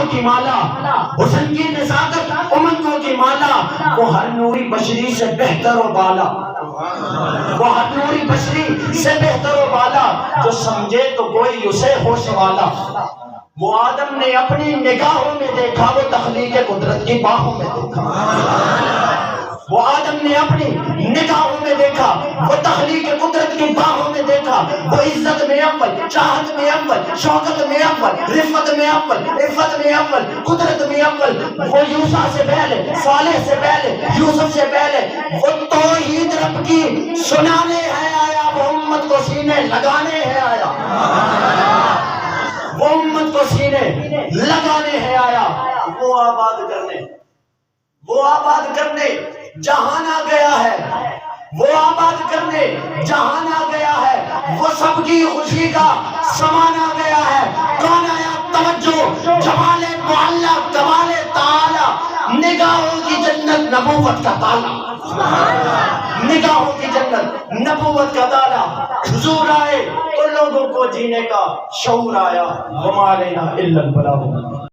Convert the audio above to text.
امتوں کی مالا، حسن کی نزاکت امتوں کی مالا، وہ ہر نوری بشری سے بہتر و بالا، وہ ہر نوری بشری سے بہتر و بالا، جو سمجھے تو کوئی اسے ہوش والا۔ وہ آدم نے اپنی نگاہوں میں دیکھا، وہ تخلیق قدرت کی باہوں میں دیکھا۔ وہ آدم نے اپنی نگاہوں میں دیکھا، وہ تخلیق قدرت کی باہوں میں دیکھا۔ وہ عزت میں اول، چاہت میں اول، شوکت میں اول، رفت میں اول، عفت میں اول، قدرت میں اول۔ وہ یوسف سے پہلے، صالح سے پہلے، یوسف سے پہلے، وہ توحید رب کی سنانے ہے آیا، وہ امت کو سینے لگانے ہے آیا، وہ امت کو سینے لگانے ہے آیا، وہ آباد کرنے، وہ آباد کرنے جہان آ گیا ہے، وہ آباد کرنے جہان آ گیا ہے، وہ سب کی خوشی کا سامان آ گیا ہے۔ کون آیا توجہ، جمال معلا، کمال تعالی، نگاہوں کی جنت نبوت کا تالا، نگاہوں کی جنت نبوت کا تالا۔ حضور آئے تو لوگوں کو جینے کا شعور آیا، وما علینا الا البلاغ۔